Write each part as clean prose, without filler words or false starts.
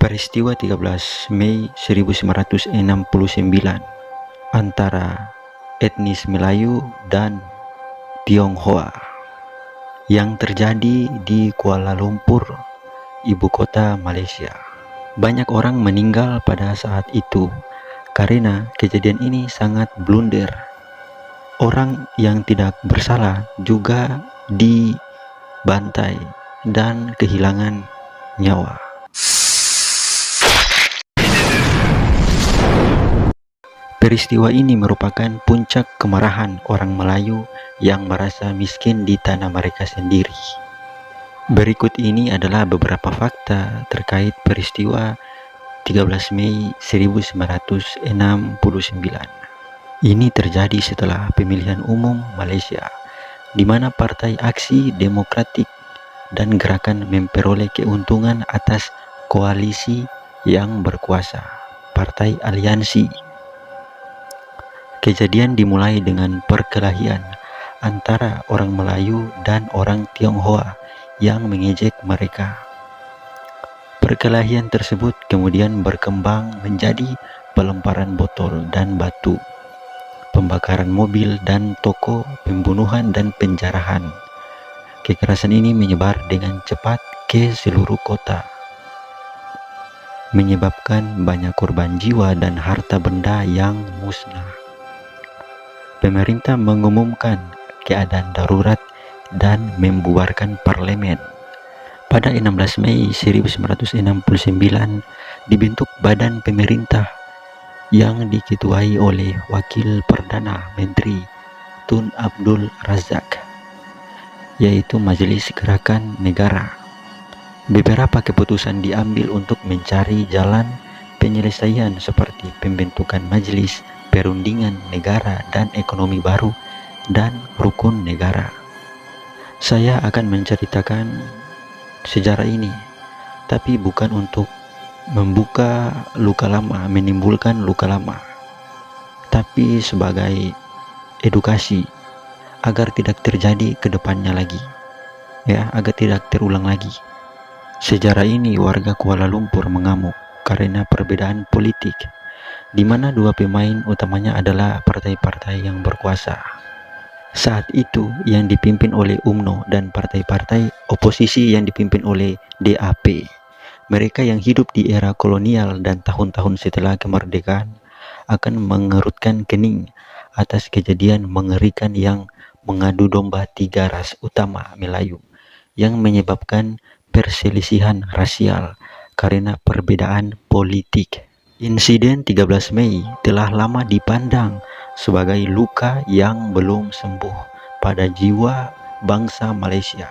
Peristiwa 13 Mei 1969 antara etnis Melayu dan Tionghoa yang terjadi di Kuala Lumpur, ibu kota Malaysia. Banyak orang meninggal pada saat itu karena kejadian ini sangat blunder. Orang yang tidak bersalah juga dibantai dan kehilangan nyawa. Peristiwa ini merupakan puncak kemarahan orang Melayu yang merasa miskin di tanah mereka sendiri. Berikut ini adalah beberapa fakta terkait peristiwa 13 Mei 1969. Ini terjadi setelah pemilihan umum Malaysia, di mana Partai Aksi Demokratik dan Gerakan memperoleh keuntungan atas koalisi yang berkuasa, Partai Aliansi. Kejadian dimulai dengan perkelahian antara orang Melayu dan orang Tionghoa yang mengejek mereka. Perkelahian tersebut kemudian berkembang menjadi pelemparan botol dan batu, pembakaran mobil dan toko, pembunuhan dan penjarahan. Kekerasan ini menyebar dengan cepat ke seluruh kota, menyebabkan banyak korban jiwa dan harta benda yang musnah. Pemerintah mengumumkan keadaan darurat dan membubarkan parlemen. Pada 16 Mei 1969 dibentuk Badan Pemerintah yang diketuai oleh Wakil Perdana Menteri Tun Abdul Razak, yaitu Majelis Gerakan Negara. Beberapa keputusan diambil untuk mencari jalan penyelesaian seperti pembentukan Majelis Perundingan Negara dan Ekonomi Baru dan Rukun Negara. Saya akan menceritakan sejarah ini, tapi bukan untuk membuka luka lama, menimbulkan luka lama, tapi sebagai edukasi agar tidak terjadi ke depannya lagi, ya, agar tidak terulang lagi. Sejarah ini warga Kuala Lumpur mengamuk karena perbedaan politik, di mana dua pemain utamanya adalah partai-partai yang berkuasa saat itu yang dipimpin oleh UMNO dan partai-partai oposisi yang dipimpin oleh DAP. Mereka yang hidup di era kolonial dan tahun-tahun setelah kemerdekaan akan mengerutkan kening atas kejadian mengerikan yang mengadu domba tiga ras utama Melayu yang menyebabkan perselisihan rasial karena perbedaan politik. Insiden 13 Mei telah lama dipandang sebagai luka yang belum sembuh pada jiwa bangsa Malaysia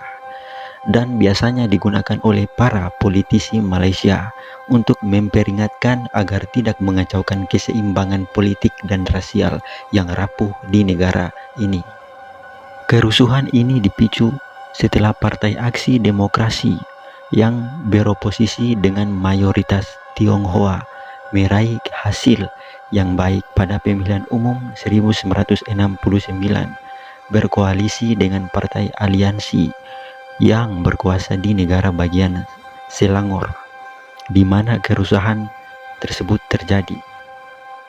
dan biasanya digunakan oleh para politisi Malaysia untuk memperingatkan agar tidak mengacaukan keseimbangan politik dan rasial yang rapuh di negara ini. Kerusuhan ini dipicu setelah Partai Aksi Demokrasi yang beroposisi dengan mayoritas Tionghoa meraih hasil yang baik pada pemilihan umum 1969, berkoalisi dengan Partai Aliansi yang berkuasa di negara bagian Selangor, di mana kerusuhan tersebut terjadi.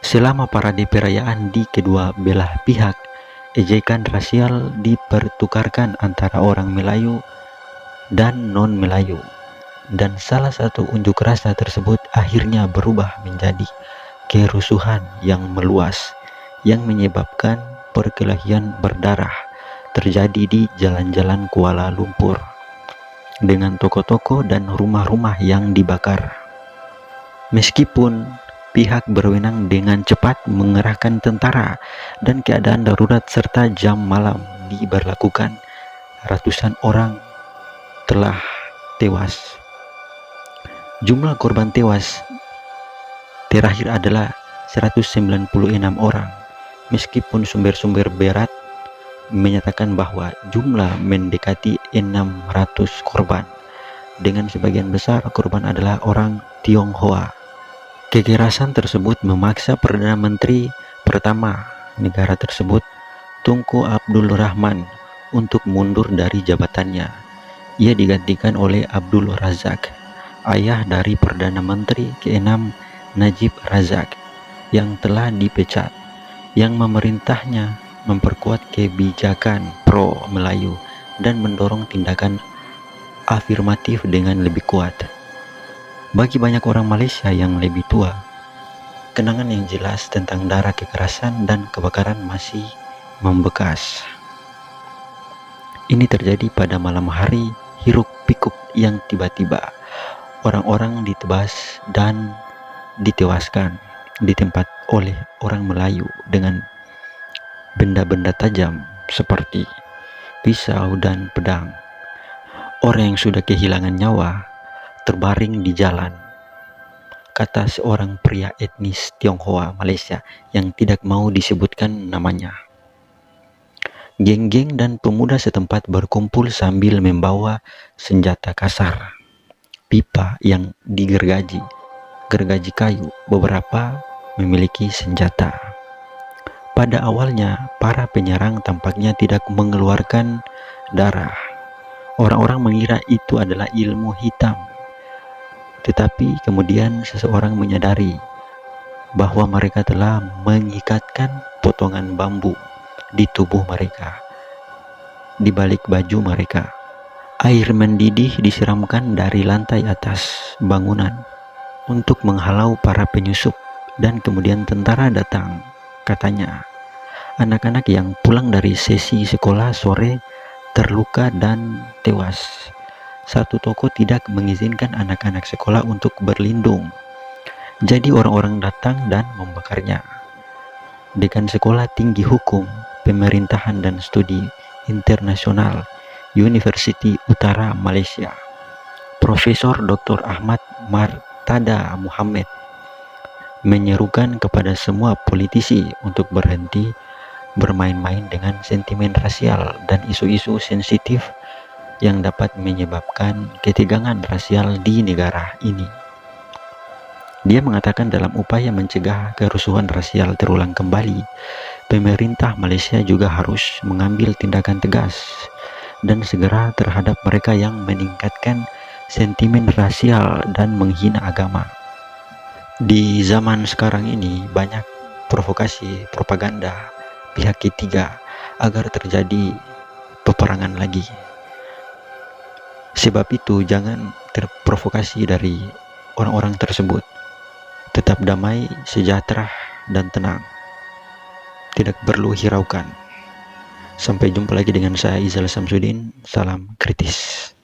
Selama parade perayaan di kedua belah pihak, ejekan rasial dipertukarkan antara orang Melayu dan non-Melayu, dan salah satu unjuk rasa tersebut akhirnya berubah menjadi kerusuhan yang meluas yang menyebabkan perkelahian berdarah terjadi di jalan-jalan Kuala Lumpur dengan toko-toko dan rumah-rumah yang dibakar. Meskipun pihak berwenang dengan cepat mengerahkan tentara dan keadaan darurat serta jam malam diberlakukan, ratusan orang telah tewas. Jumlah korban tewas terakhir adalah 196 orang, meskipun sumber-sumber berat menyatakan bahwa jumlah mendekati 600 korban, dengan sebagian besar korban adalah orang Tionghoa. Kekerasan tersebut memaksa Perdana Menteri pertama negara tersebut, Tunku Abdul Rahman, untuk mundur dari jabatannya. Ia digantikan oleh Abdul Razak ayah dari Perdana Menteri ke-6 Najib Razak yang telah dipecat, yang memerintahnya memperkuat kebijakan pro-Melayu dan mendorong tindakan afirmatif dengan lebih kuat. Bagi banyak orang Malaysia yang lebih tua, kenangan yang jelas tentang darah kekerasan dan kebakaran masih membekas. Ini terjadi pada malam hari hiruk pikuk yang tiba-tiba orang-orang ditebas dan ditewaskan di tempat oleh orang Melayu dengan benda-benda tajam seperti pisau dan pedang. Orang yang sudah kehilangan nyawa terbaring di jalan, kata seorang pria etnis Tionghoa Malaysia yang tidak mau disebutkan namanya. Geng-geng dan pemuda setempat berkumpul sambil membawa senjata kasar, pipa yang digergaji, gergaji kayu, beberapa memiliki senjata. Pada awalnya, para penyerang tampaknya tidak mengeluarkan darah. Orang-orang mengira itu adalah ilmu hitam. Tetapi kemudian seseorang menyadari bahwa mereka telah mengikatkan potongan bambu di tubuh mereka, di balik baju mereka. Air mendidih disiramkan dari lantai atas bangunan untuk menghalau para penyusup, dan kemudian tentara datang, katanya. Anak-anak yang pulang dari sesi sekolah sore terluka dan tewas. Satu toko tidak mengizinkan anak-anak sekolah untuk berlindung. Jadi orang-orang datang dan membakarnya. Dekan Sekolah Tinggi Hukum, Pemerintahan dan Studi Internasional Universiti Utara Malaysia, Profesor Dr. Ahmad Martada Muhammad, menyerukan kepada semua politisi untuk berhenti bermain-main dengan sentimen rasial dan isu-isu sensitif yang dapat menyebabkan ketegangan rasial di negara ini. Dia mengatakan dalam upaya mencegah kerusuhan rasial terulang kembali, pemerintah Malaysia juga harus mengambil tindakan tegas dan segera terhadap mereka yang meningkatkan sentimen rasial dan menghina agama. Di zaman sekarang ini banyak provokasi propaganda pihak ketiga agar terjadi peperangan lagi. Sebab itu jangan terprovokasi dari orang-orang tersebut. Tetap damai, sejahtera, dan tenang. Tidak perlu hiraukan. Sampai jumpa lagi dengan saya Izal Samsudin. Salam kritis.